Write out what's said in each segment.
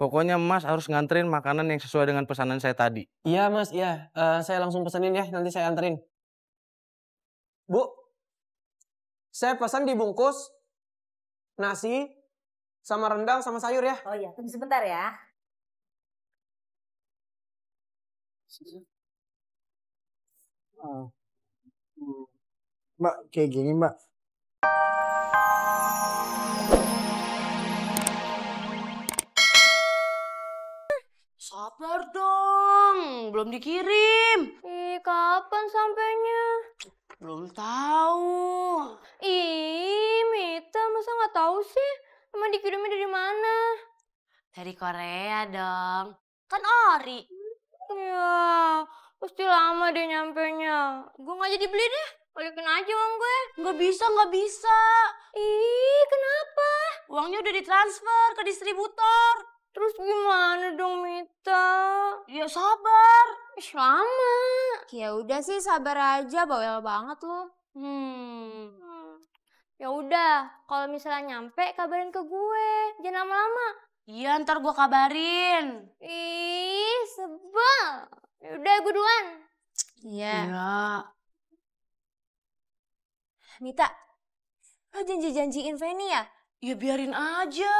Pokoknya Mas harus nganterin makanan yang sesuai dengan pesanan saya tadi. Iya Mas, iya. Saya langsung pesenin ya, nanti saya anterin. Bu, saya pesan dibungkus nasi sama rendang sama sayur ya. Oh iya, tunggu sebentar ya. Mbak, kayak gini Mbak. Sabar dong, belum dikirim. Ih, kapan sampainya? Belum tahu. Ih, Mita, masa nggak tahu sih? Emang dikirimnya dari mana? Dari Korea dong. Kan ori. Ya, pasti lama deh nyampenya. Gue nggak jadi beli deh. Balikin aja uang gue. Nggak bisa, nggak bisa. Ih, kenapa? Uangnya udah ditransfer ke distributor. Terus gimana dong, Mita? Ya sabar. Ih, lama. Ya udah sih, sabar aja, bawel banget lo. Ya udah, kalau misalnya nyampe kabarin ke gue. Jangan lama-lama. Iya, ntar gue kabarin. Ih, sebel. Yaudah, gue duluan. Iya. Iya. Mita, lo janji-janjiin Feni ya? Ya biarin aja.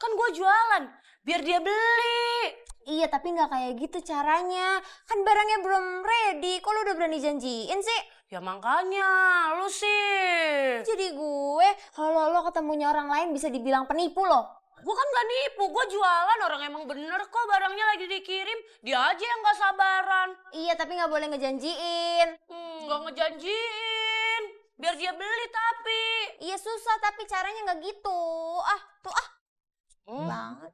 Kan gue jualan. Biar dia beli. Iya, tapi nggak kayak gitu caranya. Kan barangnya belum ready, kok lo udah berani janjiin sih? Ya makanya, lu sih. Jadi gue, kalau lo ketemunya orang lain bisa dibilang penipu loh. Gue kan gak nipu, gue jualan, orang emang bener kok barangnya lagi dikirim. Dia aja yang gak sabaran. Iya, tapi nggak boleh ngejanjiin. Gak ngejanjiin. Biar dia beli tapi. Iya susah, tapi caranya nggak gitu. Ah, tuh ah. Banget.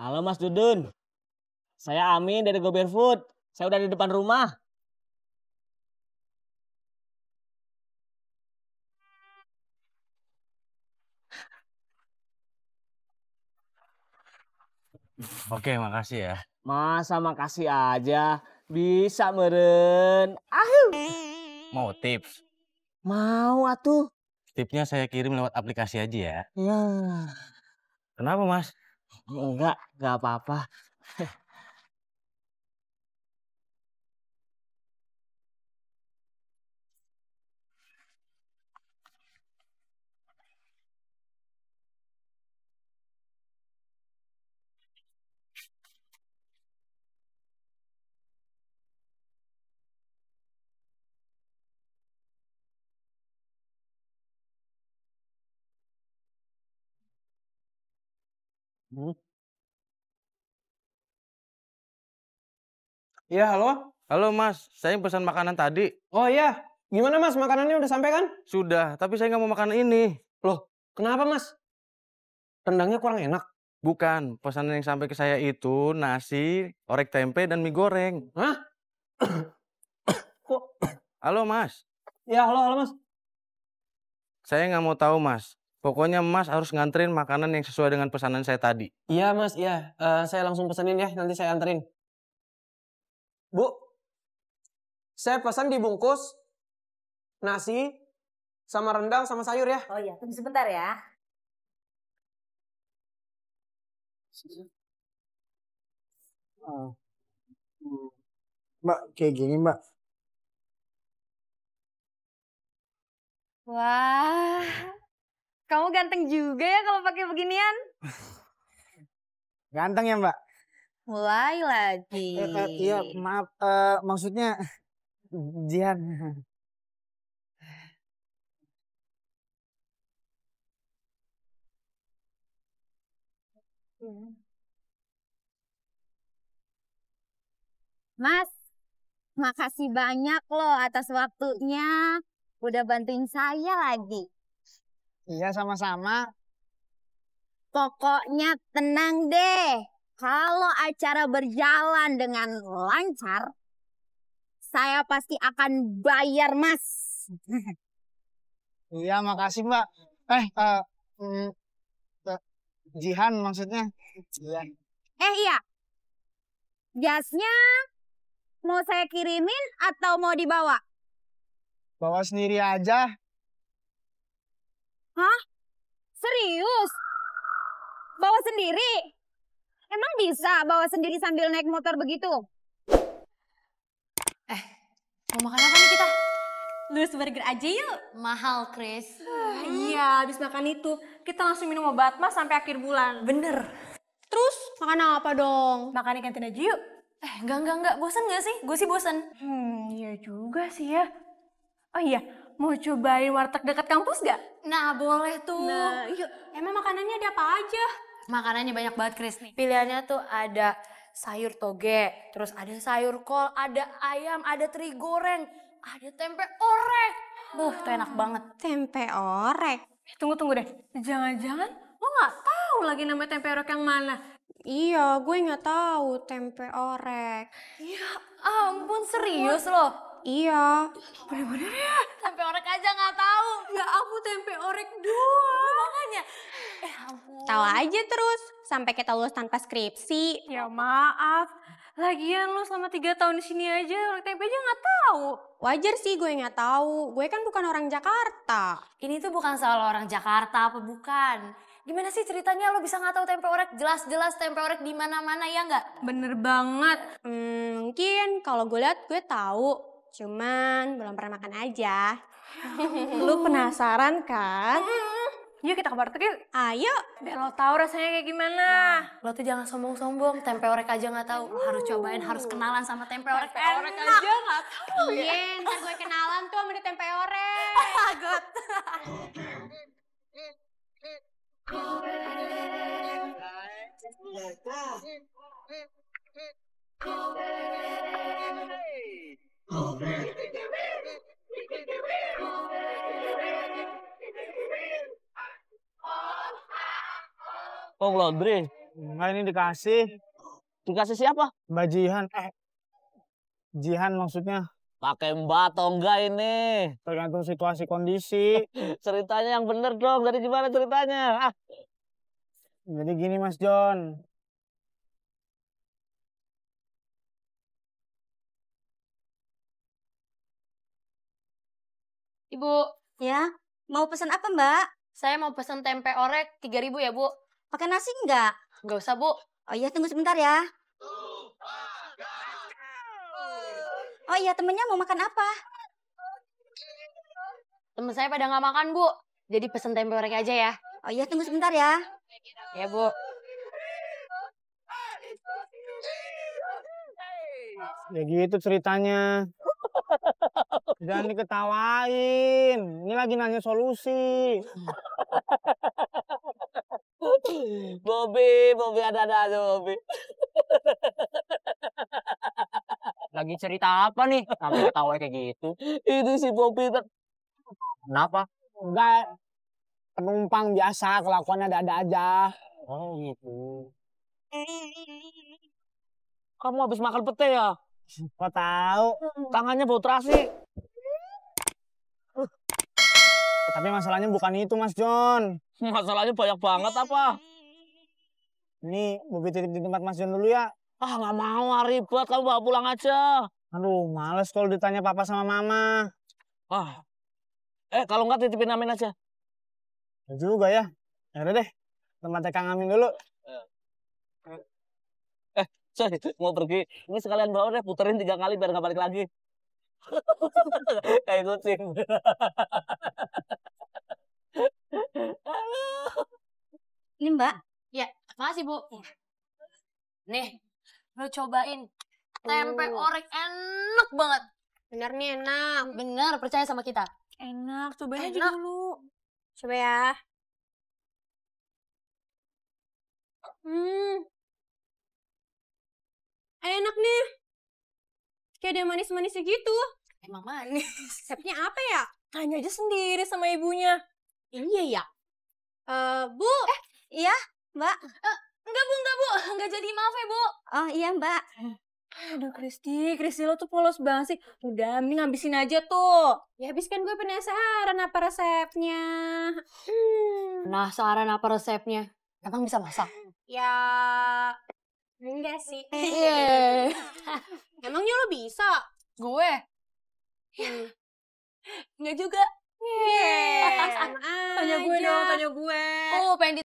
Halo Mas Dudun, saya Amin dari Go Barefoot. Saya udah di depan rumah. Oke, makasih ya. Masa makasih aja, bisa meren. Mau tips? Mau atuh. Tipsnya saya kirim lewat aplikasi aja ya. Ya, Kenapa Mas? enggak apa-apa. Iya, halo? Halo Mas, saya pesan makanan tadi. Oh iya, gimana Mas, makanannya udah sampai kan? Sudah, tapi saya nggak mau makan ini. Loh, kenapa Mas? Rendangnya kurang enak? Bukan, pesanan yang sampai ke saya itu nasi, orek tempe, dan mie goreng. Hah? Kok? Halo Mas, Ya, halo Mas. saya nggak mau tahu Mas. Pokoknya Mas harus nganterin makanan yang sesuai dengan pesanan saya tadi. Iya Mas, iya. Saya langsung pesenin ya, nanti saya anterin. Bu, saya pesan dibungkus nasi sama rendang sama sayur ya. Oh iya, tunggu sebentar ya. Mbak, kayak gini Mbak. Wah, kamu ganteng juga ya kalau pakai beginian. Ganteng ya Mbak? Mulai lagi. Iya, maaf. Maksudnya Jihan. Mas, makasih banyak loh atas waktunya. Udah bantuin saya lagi. Iya, sama-sama. Pokoknya tenang deh. Kalau acara berjalan dengan lancar, saya pasti akan bayar Mas. Iya, makasih Mbak. Jihan maksudnya. Jihan. Iya, jasnya mau saya kirimin atau mau dibawa? Bawa sendiri aja. Hah? Serius? Bawa sendiri? Emang bisa bawa sendiri sambil naik motor begitu? Mau makan apa nih kita? Lulus burger aja yuk. Mahal, Chris. Iya, habis makan itu kita langsung minum obat mas sampai akhir bulan. Bener. Terus makan apa dong? Makan di kantin aja yuk. Enggak. Bosan gak sih? Gue sih bosan. Iya juga sih ya. Oh iya, mau cobain warteg dekat kampus gak? Nah, boleh tuh. Nah, yuk. Emang makanannya ada apa aja? Makanannya banyak banget, Chris nih. Pilihannya tuh ada sayur toge, terus ada sayur kol, ada ayam, ada teri goreng, ada tempe orek. Tuh enak banget. Tempe orek. Tunggu deh. Jangan-jangan lo nggak tahu lagi nama tempe orek yang mana? Iya, gue nggak tahu tempe orek. Ya ampun, serius loh? Iya. Bener-bener ya? Tempe orek aja nggak tahu. Ya aku tempe orek doang. Makanya. Ampun. Tahu aja terus sampai kita lulus tanpa skripsi. Ya maaf. Lagian lu selama 3 tahun di sini aja orek tempe aja nggak tahu. Wajar sih gue nggak tahu. Gue kan bukan orang Jakarta. Ini tuh bukan soal orang Jakarta apa bukan. Gimana sih ceritanya lo bisa nggak tahu tempe orek? Jelas-jelas tempe orek di mana-mana ya nggak? Bener banget. Mungkin kalau gue lihat gue tahu. Cuman belum pernah makan aja. Lu penasaran kan? Yuk kita ke warteg yuk. Ayo, biar lo tahu rasanya kayak gimana. Lo tuh jangan sombong-sombong, tempe orek aja nggak tahu. Lo harus cobain, harus kenalan sama tempe orek. Tempe orek Enak. aja nggak tahu ya. Iya, ntar gue kenalan tuh sama di tempe orek. God. Oh, laundry. Enggak, ini dikasih. Dikasih siapa? Mbak Jihan. Jihan maksudnya. Pakai mbak atau enggak ini? Tergantung situasi kondisi. Ceritanya yang bener dong. Dari gimana ceritanya? Jadi gini Mas John. Ibu, Ya, mau pesan apa Mbak? saya mau pesen tempe orek 3.000 ya, Bu. Pakai nasi nggak? Nggak usah, Bu. Oh iya, tunggu sebentar ya. Oh iya, temennya mau makan apa? Temen saya pada nggak makan, Bu. Jadi pesen tempe orek aja ya. Oh iya, tunggu sebentar ya. Ya, Bu. Ya gitu ceritanya. Jangan diketawain. Ini lagi nanya solusi. Bobby ada aja Bobby. Lagi cerita apa nih? Sampai ketawa kayak gitu. Itu si Bobby. Kenapa? Enggak. Penumpang biasa, kelakuannya ada-ada aja. Oh gitu. Kamu habis makan pete ya? Kok tahu? Tangannya bau terasi. Tapi masalahnya bukan itu Mas John. Masalahnya banyak banget apa? Ini Bobi titip di tempat Mas John dulu ya. Ah, nggak mau, ribet. Kamu bawa pulang aja. Aduh, males kalau ditanya papa sama mama. Ah, kalau nggak titipin Amin aja. Ya juga ya. Ya udah deh. Tempatnya Kang Amin dulu. Coy, mau pergi. Ini sekalian bawa deh, puterin 3 kali biar nggak balik lagi. Kayak kucing. Ini Mbak. Ya, makasih, Bu. Nih, lo cobain. Tempe orek enak banget. Bener nih enak. Bener, percaya sama kita. Enak, cobain aja Enak. dulu. Coba ya. Enak nih. Kayak ada manis-manisnya gitu. Emang manis. Resepnya apa ya? Tanya aja sendiri sama ibunya. Iya ya. Bu. Iya, Mbak. Enggak, Bu. Enggak jadi, maaf ya, Bu. Oh iya Mbak. Aduh Kristi lo tuh polos banget sih. Udah, mending ngabisin aja tuh. Ya habis kan gue penasaran apa resepnya. Penasaran apa resepnya? Emang bisa masak? Ya Enggak sih. Emangnya lo bisa? Gue? Enggak juga. Sama Tanya gue aja. dong, tanya gue. Oh, pengen di...